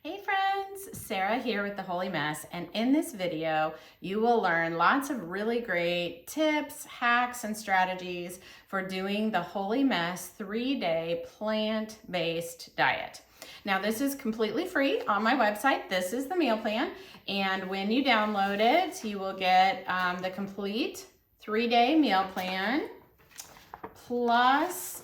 Hey friends, Sarah here with The Holy Mess, and in this video you will learn lots of really great tips, hacks, and strategies for doing the Holy Mess 3-day plant-based diet. Now this is completely free on my website. This is the meal plan, and when you download it you will get the complete 3-day meal plan plus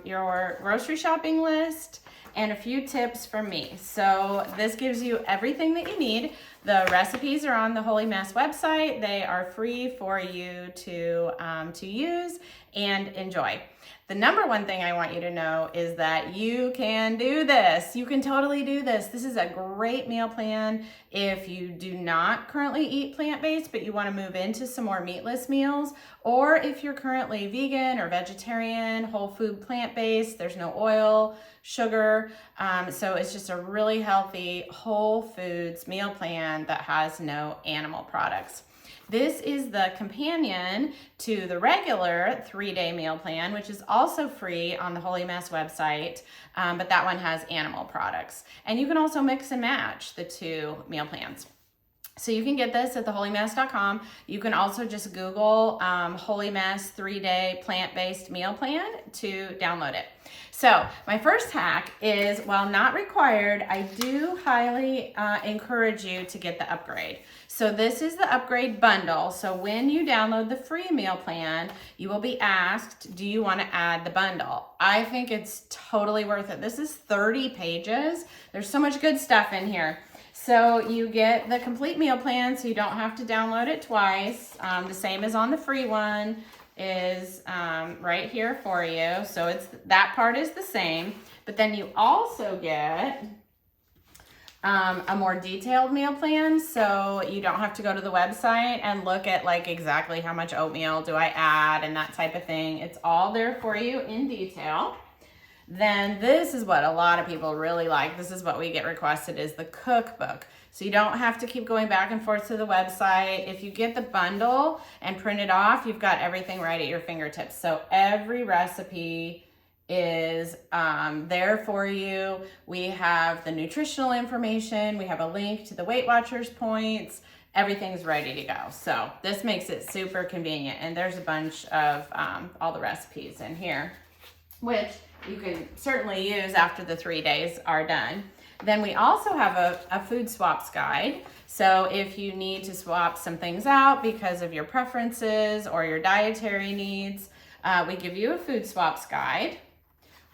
your grocery shopping list and a few tips from me. So this gives you everything that you need. The recipes are on the Holy Mess website. They are free for you to use and enjoy. The number one thing I want you to know is that you can do this. You can totally do this. This is a great meal plan if you do not currently eat plant-based, but you want to move into some more meatless meals, or if you're currently vegan or vegetarian, whole food plant-based, there's no oil, sugar, so it's just a really healthy whole foods meal plan that has no animal products. This is the companion to the regular 3-day meal plan, which is also free on the Holy Mess website, but that one has animal products. And you can also mix and match the two meal plans. So you can get this at theholymess.com. You can also just Google Holy Mess 3-day plant-based meal plan to download it. So my first hack is, while not required, I do highly encourage you to get the upgrade. So this is the upgrade bundle. So when you download the free meal plan, you will be asked, do you want to add the bundle? I think it's totally worth it. This is 30 pages. There's so much good stuff in here. So you get the complete meal plan, so you don't have to download it twice. The same as on the free one is right here for you. So it's that part is the same, but then you also get a more detailed meal plan, so you don't have to go to the website and look at like exactly how much oatmeal do I add and that type of thing. It's all there for you in detail. Then this is what a lot of people really like. This is what we get requested, is the cookbook. So you don't have to keep going back and forth to the website. If you get the bundle and print it off, you've got everything right at your fingertips. So every recipe is there for you. We have the nutritional information. We have a link to the Weight Watchers points. Everything's ready to go. So this makes it super convenient. And there's a bunch of all the recipes in here, which you can certainly use after the 3 days are done. Then we also have a food swaps guide. So if you need to swap some things out because of your preferences or your dietary needs, we give you a food swaps guide.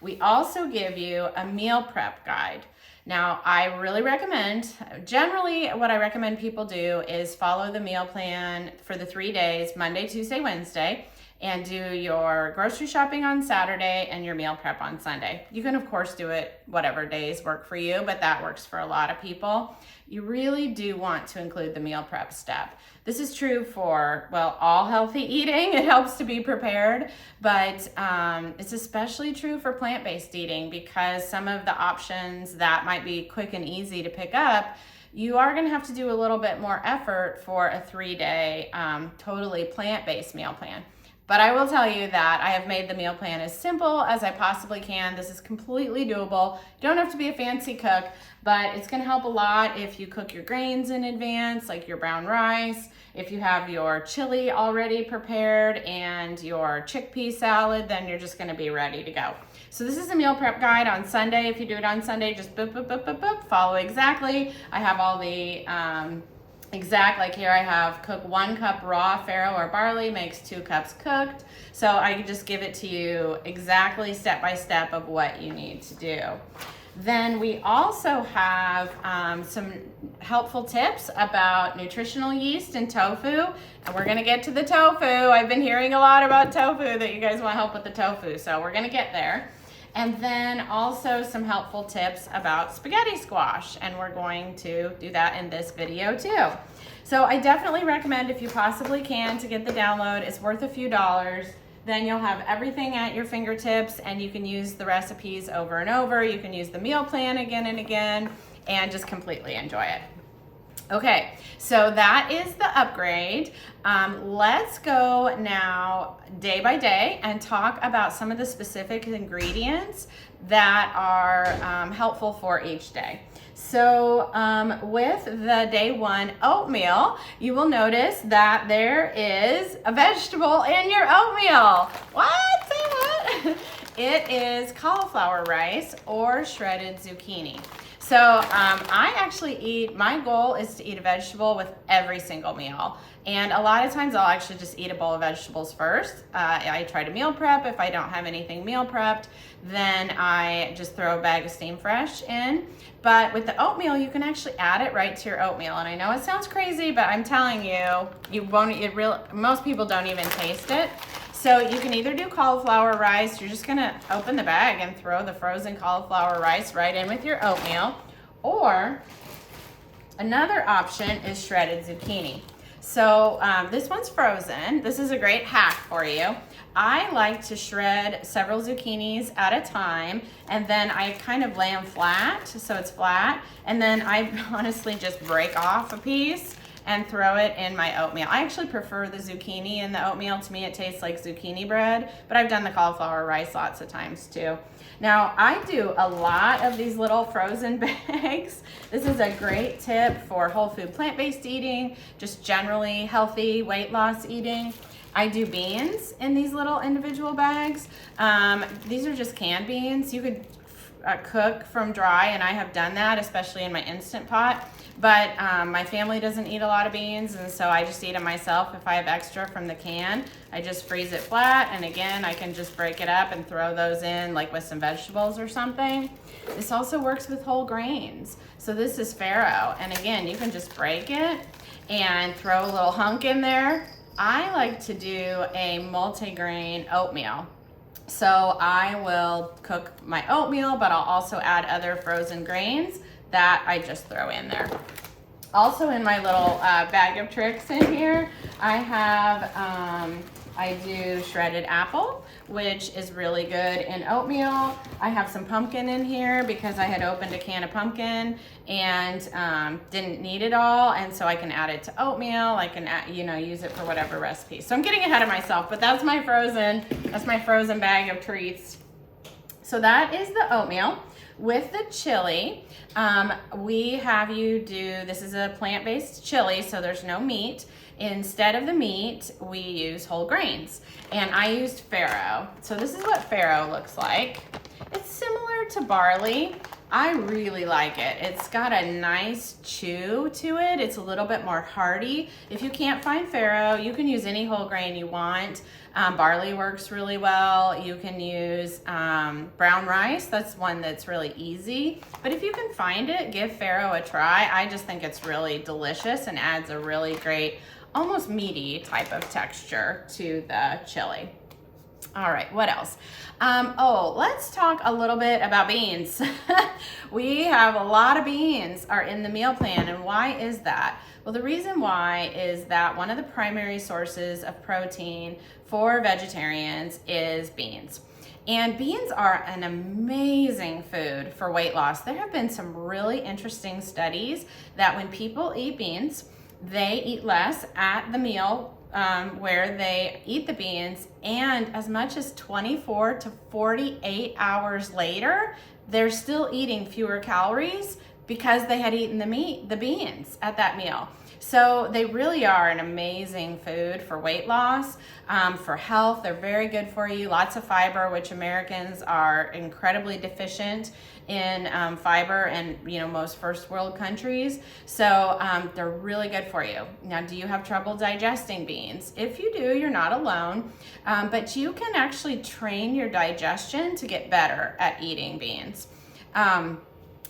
We also give you a meal prep guide. Now, I really recommend, generally what I recommend people do is follow the meal plan for the 3 days, Monday, Tuesday, Wednesday, and do your grocery shopping on Saturday and your meal prep on Sunday. You can, of course, do it whatever days work for you, but that works for a lot of people. You really do want to include the meal prep step. This is true for, well, all healthy eating. It helps to be prepared, but it's especially true for plant-based eating, because some of the options that might be quick and easy to pick up, you are going to have to do a little bit more effort for a 3-day totally plant-based meal plan. But I will tell you that I have made the meal plan as simple as I possibly can. This is completely doable. You don't have to be a fancy cook, but it's gonna help a lot if you cook your grains in advance, like your brown rice, if you have your chili already prepared and your chickpea salad, then you're just gonna be ready to go. So this is a meal prep guide on Sunday. If you do it on Sunday, just boop, boop, boop, boop, boop, follow exactly. I have all the like here I have cook 1 cup raw farro or barley makes 2 cups cooked. So I can just give it to you exactly step by step of what you need to do. Then we also have some helpful tips about nutritional yeast and tofu. And we're gonna get to the tofu. I've been hearing a lot about tofu, that you guys want help with the tofu. So we're gonna get there. And then also some helpful tips about spaghetti squash, and we're going to do that in this video too. So I definitely recommend, if you possibly can, to get the download. It's worth a few dollars. Then you'll have everything at your fingertips, and you can use the recipes over and over. You can use the meal plan again and again, and just completely enjoy it. Okay, so that is the upgrade. Let's go now day by day and talk about some of the specific ingredients that are helpful for each day. So with the day one oatmeal, you will notice that there is a vegetable in your oatmeal. What? Say what? It is cauliflower rice or shredded zucchini. So I actually eat, my goal is to eat a vegetable with every single meal. And a lot of times I'll actually just eat a bowl of vegetables first. I try to meal prep. If I don't have anything meal prepped, then I just throw a bag of Steam Fresh in. But with the oatmeal, you can actually add it right to your oatmeal. And I know it sounds crazy, but I'm telling you, most people don't even taste it. So you can either do cauliflower rice, you're just gonna open the bag and throw the frozen cauliflower rice right in with your oatmeal, or another option is shredded zucchini. So this one's frozen. This is a great hack for you. I like to shred several zucchinis at a time, and then I kind of lay them flat, so it's flat, and then I honestly just break off a piece and throw it in my oatmeal. I actually prefer the zucchini in the oatmeal. To me, it tastes like zucchini bread, but I've done the cauliflower rice lots of times too. Now, I do a lot of these little frozen bags. This is a great tip for whole food plant-based eating, just generally healthy weight loss eating. I do beans in these little individual bags. These are just canned beans. You could cook from dry, and I have done that, especially in my Instant Pot. But my family doesn't eat a lot of beans, and so I just eat them myself. If I have extra from the can, I just freeze it flat, and again, I can just break it up and throw those in like with some vegetables or something. This also works with whole grains. So this is farro, and again, you can just break it and throw a little hunk in there. I like to do a multi-grain oatmeal. So I will cook my oatmeal, but I'll also add other frozen grains that I just throw in there. Also in my little bag of tricks in here, I have, I do shredded apple, which is really good in oatmeal. I have some pumpkin in here because I had opened a can of pumpkin and didn't need it all, and so I can add it to oatmeal. I can use it for whatever recipe. So I'm getting ahead of myself, but that's my frozen bag of treats. So that is the oatmeal. With the chili, we have you do, this is a plant-based chili, so there's no meat. Instead of the meat, we use whole grains. And I used farro. So this is what farro looks like. It's similar to barley. I really like it. It's got a nice chew to it. It's a little bit more hearty. If you can't find farro, you can use any whole grain you want. Barley works really well. You can use brown rice. That's one that's really easy. But if you can find it, give farro a try. I just think it's really delicious and adds a really great, almost meaty type of texture to the chili. All right, what else? Let's talk a little bit about beans. We have a lot of beans are in the meal plan, and why is that? Well, the reason why is that one of the primary sources of protein for vegetarians is beans. And beans are an amazing food for weight loss. There have been some really interesting studies that when people eat beans, they eat less at the meal where they eat the beans, and as much as 24 to 48 hours later, they're still eating fewer calories because they had eaten the beans at that meal. So they really are an amazing food for weight loss, for health. They're very good for you. Lots of fiber, which Americans are incredibly deficient in fiber in most first world countries. So they're really good for you. Now, do you have trouble digesting beans? If you do, you're not alone, but you can actually train your digestion to get better at eating beans.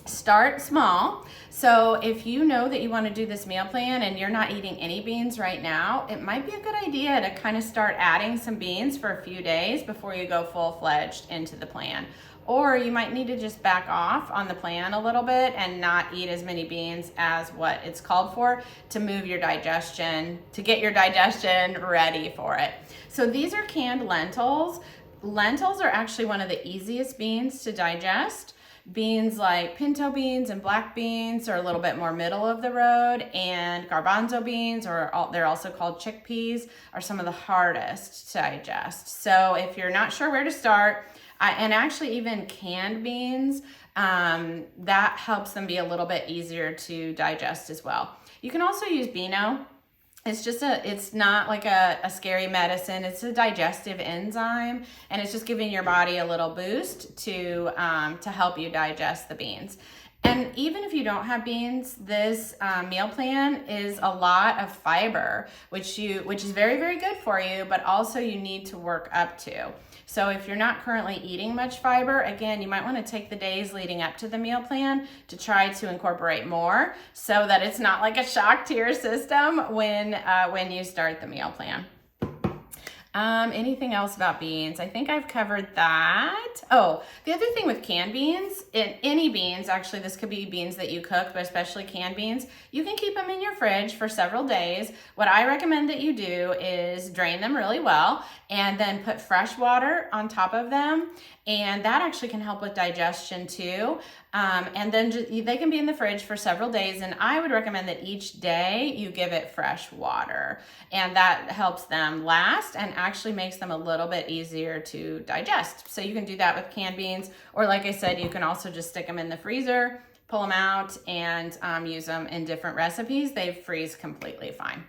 Start small. So if you know that you want to do this meal plan and you're not eating any beans right now, it might be a good idea to kind of start adding some beans for a few days before you go full-fledged into the plan. Or you might need to just back off on the plan a little bit and not eat as many beans as what it's called for to move your digestion, to get your digestion ready for it. So these are canned lentils. Lentils are actually one of the easiest beans to digest. Beans like pinto beans and black beans are a little bit more middle of the road, and garbanzo beans, they're also called chickpeas, are some of the hardest to digest. So if you're not sure where to start, and actually even canned beans, that helps them be a little bit easier to digest as well. You can also use Beano. It's not like a scary medicine. It's a digestive enzyme, and it's just giving your body a little boost to help you digest the beans. And even if you don't have beans, this meal plan is a lot of fiber, which is very, very good for you, but also you need to work up to. So if you're not currently eating much fiber, again, you might want to take the days leading up to the meal plan to try to incorporate more so that it's not like a shock to your system when you start the meal plan. Anything else about beans? I think I've covered that. Oh, the other thing with canned beans, any beans, actually this could be beans that you cook, but especially canned beans, you can keep them in your fridge for several days. What I recommend that you do is drain them really well and then put fresh water on top of them. And that actually can help with digestion too. And then they can be in the fridge for several days. And I would recommend that each day you give it fresh water. And that helps them last and actually makes them a little bit easier to digest. So you can do that with canned beans. Or like I said, you can also just stick them in the freezer, pull them out, and use them in different recipes. They freeze completely fine.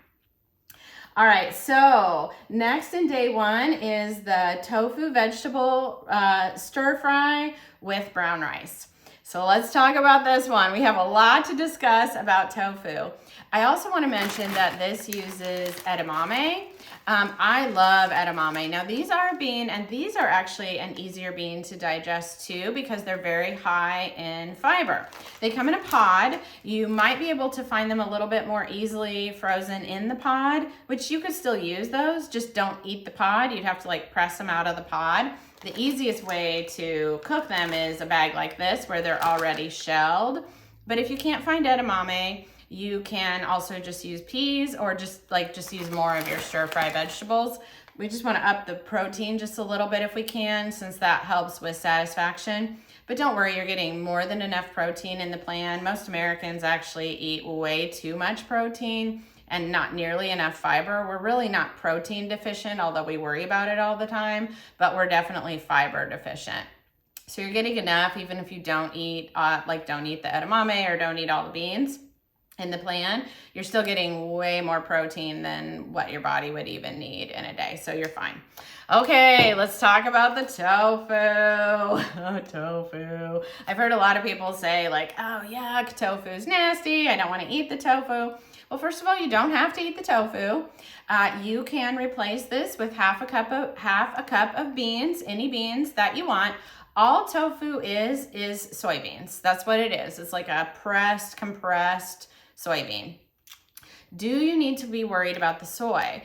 All right, so next in day one is the tofu vegetable stir fry with brown rice. So let's talk about this one. We have a lot to discuss about tofu. I also want to mention that this uses edamame. I love edamame. Now these are a bean, and these are actually an easier bean to digest too because they're very high in fiber. They come in a pod. You might be able to find them a little bit more easily frozen in the pod, which you could still use those, just don't eat the pod. You'd have to like press them out of the pod. The easiest way to cook them is a bag like this where they're already shelled. But if you can't find edamame, you can also just use peas or just use more of your stir fry vegetables. We just want to up the protein just a little bit if we can, since that helps with satisfaction. But don't worry, you're getting more than enough protein in the plan. Most Americans actually eat way too much protein and not nearly enough fiber. We're really not protein deficient, although we worry about it all the time, but we're definitely fiber deficient. So you're getting enough even if you don't eat the edamame or don't eat all the beans in the plan. You're still getting way more protein than what your body would even need in a day, so you're fine. Okay, let's talk about the tofu. Tofu. I've heard a lot of people say like, oh yuck, tofu's nasty, I don't want to eat the tofu. Well, first of all, you don't have to eat the tofu. You can replace this with half a cup of beans, any beans that you want. All tofu is soybeans. That's what it is. It's like a compressed soybean. Do you need to be worried about the soy?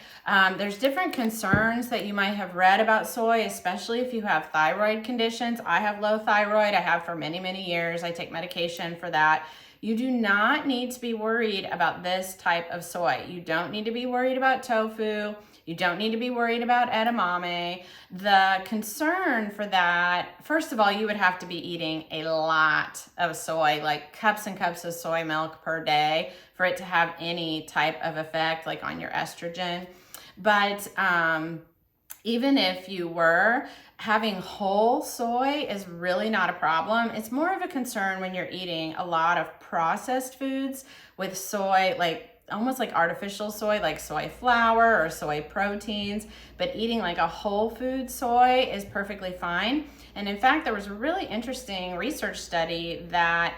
There's different concerns that you might have read about soy, especially if you have thyroid conditions. I have low thyroid. I have for many, many years. I take medication for that. You do not need to be worried about this type of soy. You don't need to be worried about tofu. You don't need to be worried about edamame. The concern for that, first of all, you would have to be eating a lot of soy, like cups and cups of soy milk per day for it to have any type of effect like on your estrogen. But even if you were, having whole soy is really not a problem. It's more of a concern when you're eating a lot of processed foods with soy, like almost like artificial soy, like soy flour or soy proteins, but eating like a whole food soy is perfectly fine. And in fact, there was a really interesting research study that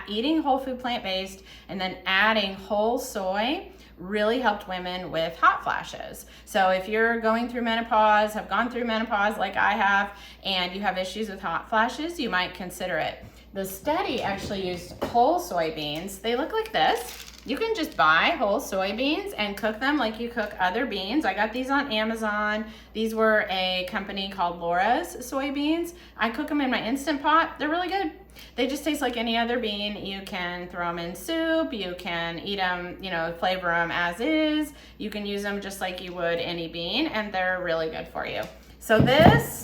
eating whole food plant-based and then adding whole soy really helped women with hot flashes. So if you're going through menopause, have gone through menopause like I have, and you have issues with hot flashes, you might consider it. The study actually used whole soybeans. They look like this. You can just buy whole soybeans and cook them like you cook other beans. I got these on Amazon. These were a company called Laura's soybeans. I cook them in my Instant Pot. They're really good. They just taste like any other bean. You can throw them in soup. You can eat them, flavor them as is. You can use them just like you would any bean, and they're really good for you. So this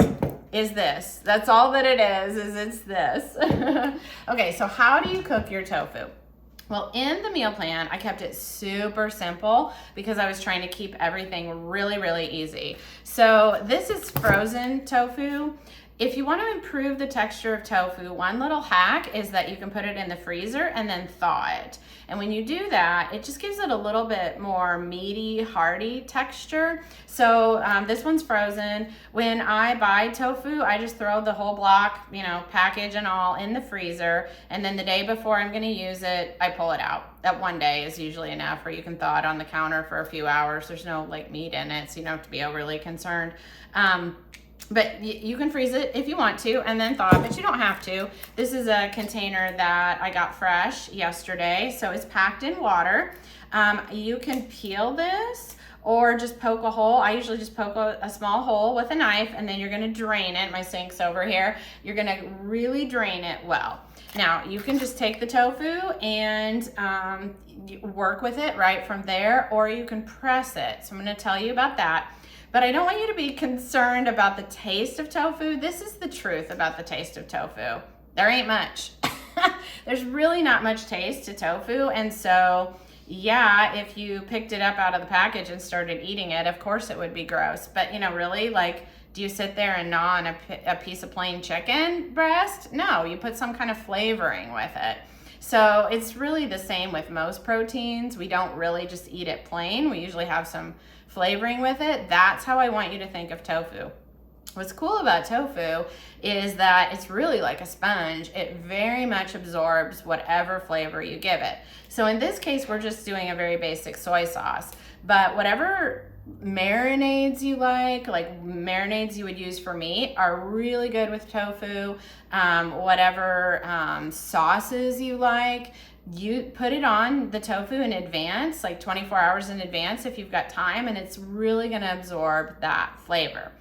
is this. That's all that it is it's this. Okay, so how do you cook your tofu? Well, in the meal plan, I kept it super simple because I was trying to keep everything really, really easy. So this is frozen tofu. If you want to improve the texture of tofu, one little hack is that you can put it in the freezer and then thaw it. And when you do that, it just gives it a little bit more meaty, hearty texture. So this one's frozen. When I buy tofu, I just throw the whole block, you know, package and all in the freezer. And then the day before I'm going to use it, I pull it out. That one day is usually enough, or you can thaw it on the counter for a few hours. There's no like meat in it, so you don't have to be overly concerned. But you can freeze it if you want to and then thaw it, but you don't have to. This is a container that I got fresh yesterday, so it's packed in water. You can peel this or just poke a hole. I usually just poke a small hole with a knife, and then you're gonna drain it. My sink's over here. You're gonna really drain it well. Now, you can just take the tofu and work with it right from there, or you can press it. So I'm gonna tell you about that. But I don't want you to be concerned about the taste of tofu. This is the truth about the taste of tofu. There ain't much. There's really not much taste to tofu. And so, yeah, if you picked it up out of the package and started eating it, of course it would be gross. But, you know, really, like, do you sit there and gnaw on a piece of plain chicken breast? No, you put some kind of flavoring with it. So it's really the same with most proteins. We don't really just eat it plain. We usually have some flavoring with it. That's how I want you to think of tofu. What's cool about tofu is that it's really like a sponge. It very much absorbs whatever flavor you give it. So in this case, we're just doing a very basic soy sauce, but whatever marinades you like marinades you would use for meat are really good with tofu. Whatever sauces you like, you put it on the tofu in advance, like 24 hours in advance if you've got time, and it's really gonna absorb that flavor.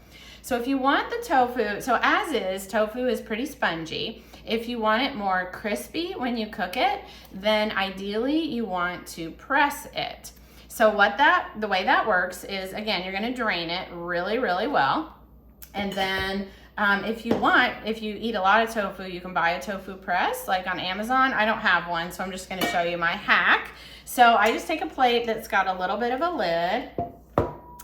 So if you want the tofu, so as is, tofu is pretty spongy. If you want it more crispy when you cook it, then ideally you want to press it. So the way that works is, again, you're gonna drain it really, really well. And then if you eat a lot of tofu, you can buy a tofu press, like on Amazon. I don't have one, so I'm just gonna show you my hack. So I just take a plate that's got a little bit of a lid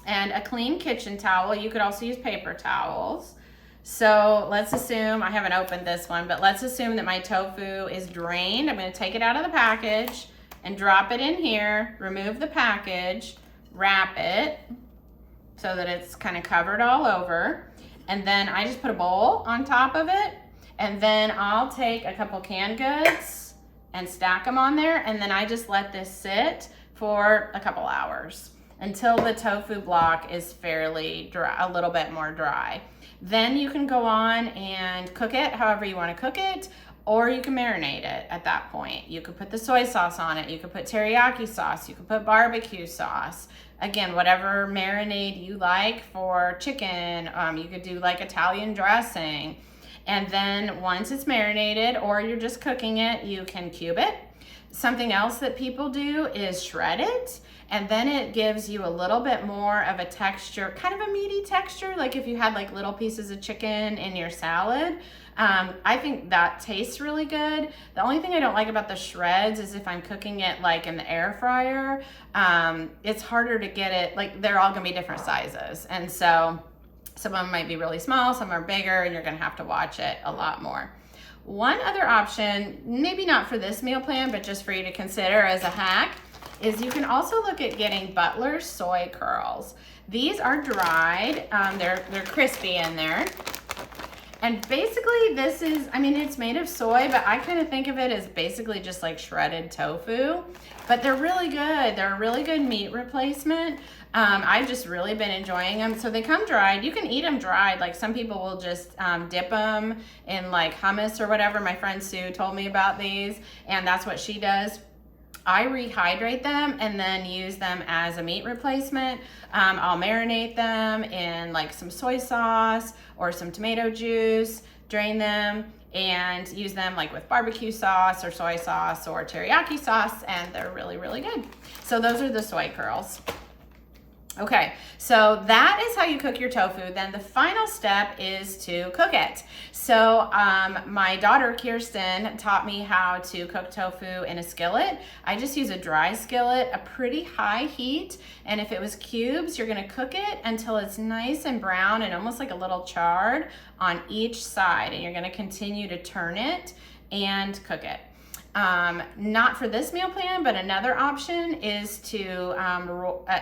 and a clean kitchen towel. You could also use paper towels. So let's assume, I haven't opened this one, but let's assume that my tofu is drained. I'm gonna take it out of the package and drop it in here, remove the package, wrap it so that it's kind of covered all over. And then I just put a bowl on top of it, and then I'll take a couple canned goods and stack them on there, and then I just let this sit for a couple hours until the tofu block is fairly dry, a little bit more dry. Then you can go on and cook it however you want to cook it, or you can marinate it at that point. You could put the soy sauce on it, you could put teriyaki sauce, you could put barbecue sauce. Again, whatever marinade you like for chicken, you could do like Italian dressing. And then once it's marinated, or you're just cooking it, you can cube it. Something else that people do is shred it, and then it gives you a little bit more of a texture, kind of a meaty texture, like if you had like little pieces of chicken in your salad. I think that tastes really good. The only thing I don't like about the shreds is if I'm cooking it like in the air fryer, it's harder to get it, like they're all gonna be different sizes. And so some of them might be really small, some are bigger, and you're gonna have to watch it a lot more. One other option, maybe not for this meal plan, but just for you to consider as a hack, is you can also look at getting Butler's soy curls. These are dried, they're crispy in there. And basically this is, I mean, it's made of soy, but I kind of think of it as basically just like shredded tofu, but they're really good. They're a really good meat replacement. I've just really been enjoying them. So they come dried. You can eat them dried. Like some people will just dip them in like hummus or whatever. My friend Sue told me about these, and that's what she does. I rehydrate them and then use them as a meat replacement. I'll marinate them in like some soy sauce or some tomato juice, drain them, and use them like with barbecue sauce or soy sauce or teriyaki sauce, and they're really, really good. So those are the soy curls. Okay, so that is how you cook your tofu. Then the final step is to cook it. So my daughter Kirsten taught me how to cook tofu in a skillet. I just use a dry skillet, a pretty high heat, and if it was cubes, you're gonna cook it until it's nice and brown and almost like a little charred on each side, and you're gonna continue to turn it and cook it. Not for this meal plan, but another option is to,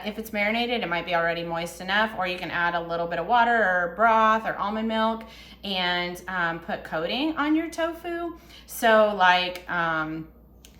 if it's marinated, it might be already moist enough, or you can add a little bit of water or broth or almond milk and put coating on your tofu. So like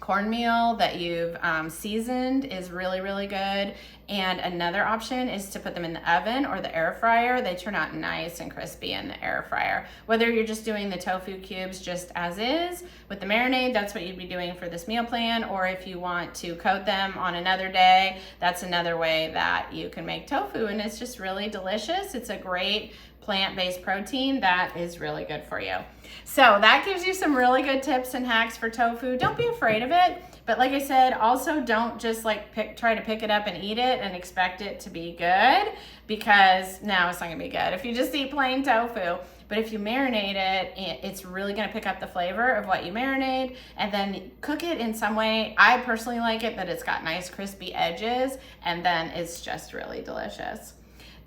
cornmeal that you've seasoned is really, really good. And another option is to put them in the oven or the air fryer. They turn out nice and crispy in the air fryer. Whether you're just doing the tofu cubes just as is with the marinade, that's what you'd be doing for this meal plan. Or if you want to coat them on another day, that's another way that you can make tofu, and it's just really delicious. It's a great plant-based protein that is really good for you. So that gives you some really good tips and hacks for tofu. Don't be afraid of it. But like I said, also don't just like try to pick it up and eat it and expect it to be good, because no, it's not gonna be good if you just eat plain tofu. But if you marinate it, it's really gonna pick up the flavor of what you marinate, and then cook it in some way. I personally like it that it's got nice crispy edges, and then it's just really delicious.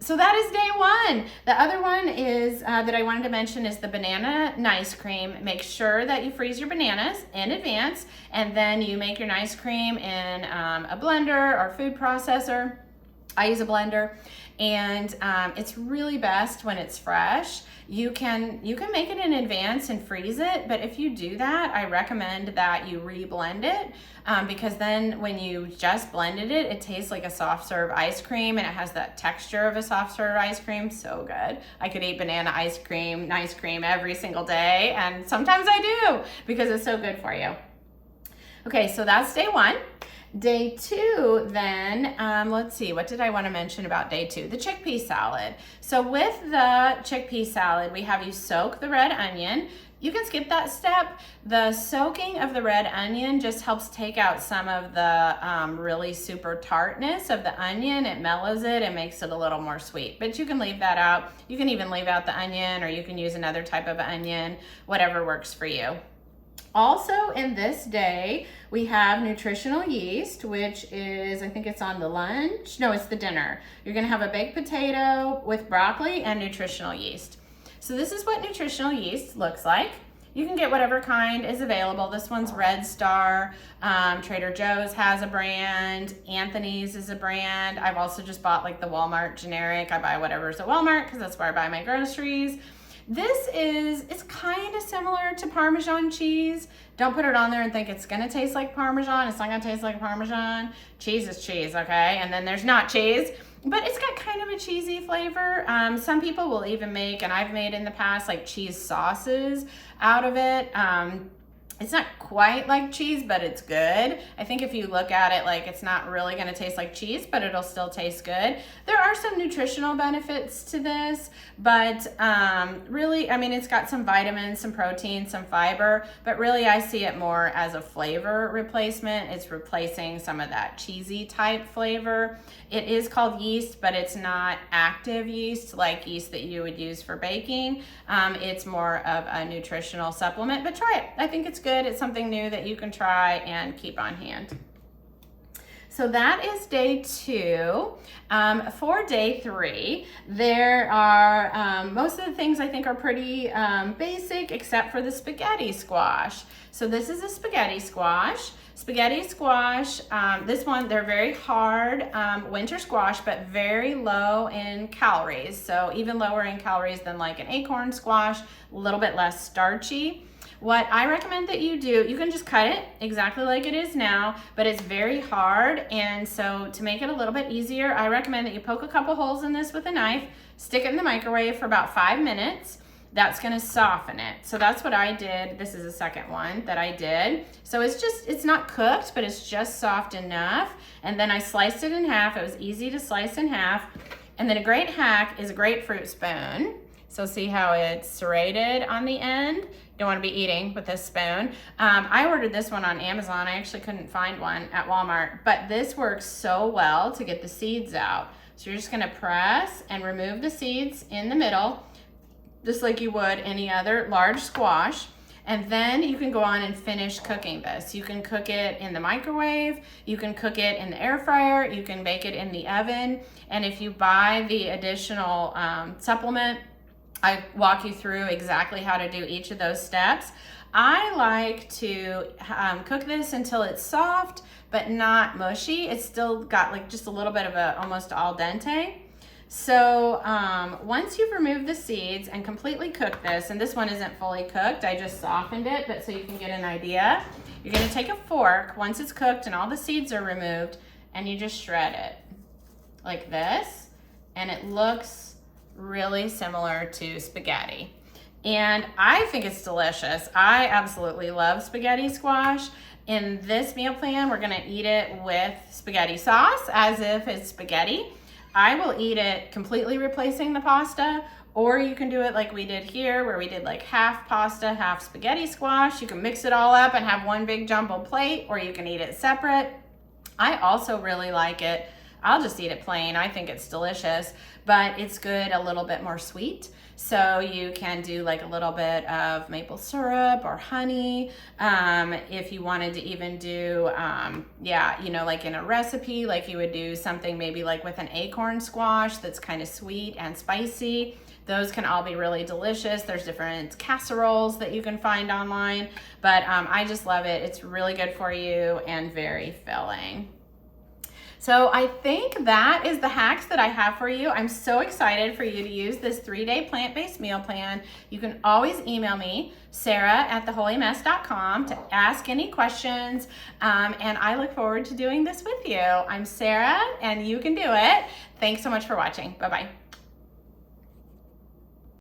So that is day one. The other one is that I wanted to mention is the banana nice cream. Make sure that you freeze your bananas in advance, and then you make your nice cream in a blender or food processor. I use a blender, and it's really best when it's fresh. You can make it in advance and freeze it, but if you do that, I recommend that you re-blend it, because then when you just blended it, it tastes like a soft serve ice cream, and it has that texture of a soft serve ice cream. So good. I could eat banana ice cream, nice cream every single day, and sometimes I do because it's so good for you. Okay, so that's day one. Day two, then, let's see, what did I want to mention about day two? The chickpea salad. So with the chickpea salad, we have you soak the red onion. You can skip that step. The soaking of the red onion just helps take out some of the really super tartness of the onion. It mellows it and makes it a little more sweet, but you can leave that out. You can even leave out the onion, or you can use another type of onion, whatever works for you. Also in this day, we have nutritional yeast, which is, I think it's on the lunch. No, it's the dinner. You're gonna have a baked potato with broccoli and nutritional yeast. So this is what nutritional yeast looks like. You can get whatever kind is available. This one's Red Star. Trader Joe's has a brand. Anthony's is a brand. I've also just bought like the Walmart generic. I buy whatever's at Walmart because that's where I buy my groceries. It's kind of similar to Parmesan cheese. Don't put it on there and think it's gonna taste like Parmesan. It's not gonna taste like Parmesan. Cheese is cheese, okay? And then there's not cheese, but it's got kind of a cheesy flavor. Some people will even make, and I've made in the past, like cheese sauces out of it. It's not quite like cheese, but it's good. I think if you look at it, like it's not really gonna taste like cheese, but it'll still taste good. There are some nutritional benefits to this, but really, I mean, it's got some vitamins, some protein, some fiber, but really I see it more as a flavor replacement. It's replacing some of that cheesy type flavor. It is called yeast, but it's not active yeast like yeast that you would use for baking. It's more of a nutritional supplement, but try it. I think it's good. It's something new that you can try and keep on hand. So that is day two. For day three, there are, most of the things I think are pretty basic, except for the spaghetti squash. So this is a spaghetti squash. Spaghetti squash, this one, they're very hard winter squash, but very low in calories. So even lower in calories than like an acorn squash, a little bit less starchy. What I recommend that you do, you can just cut it exactly like it is now, but it's very hard. And so to make it a little bit easier, I recommend that you poke a couple holes in this with a knife, stick it in the microwave for about 5 minutes. That's gonna soften it. So that's what I did. This is the second one that I did. So it's not cooked, but it's just soft enough. And then I sliced it in half. It was easy to slice in half. And then a great hack is a grapefruit spoon. So see how it's serrated on the end? You don't wanna be eating with this spoon. I ordered this one on Amazon. I actually couldn't find one at Walmart, but this works so well to get the seeds out. So you're just gonna press and remove the seeds in the middle, just like you would any other large squash. And then you can go on and finish cooking this. You can cook it in the microwave, you can cook it in the air fryer, you can bake it in the oven. And if you buy the additional supplement, I walk you through exactly how to do each of those steps. I like to cook this until it's soft, but not mushy. It's still got like just a little bit of a almost al dente. So once you've removed the seeds and completely cooked this, and this one isn't fully cooked, I just softened it, but so you can get an idea. You're gonna take a fork, once it's cooked and all the seeds are removed, and you just shred it like this, and it looks really similar to spaghetti. And I think it's delicious. I absolutely love spaghetti squash. In this meal plan, we're gonna eat it with spaghetti sauce as if it's spaghetti. I will eat it completely replacing the pasta, or you can do it like we did here, where we did like half pasta, half spaghetti squash. You can mix it all up and have one big jumbo plate, or you can eat it separate. I also really like it. I'll just eat it plain. I think it's delicious, but it's good a little bit more sweet. So you can do like a little bit of maple syrup or honey. If you wanted to even do, yeah, you know, like in a recipe, like you would do something maybe like with an acorn squash that's kind of sweet and spicy. Those can all be really delicious. There's different casseroles that you can find online, but I just love it. It's really good for you and very filling. So I think that is the hacks that I have for you. I'm so excited for you to use this 3-day plant-based meal plan. You can always email me, sarah@theholymess.com, to ask any questions. And I look forward to doing this with you. I'm Sarah, and you can do it. Thanks so much for watching. Bye-bye.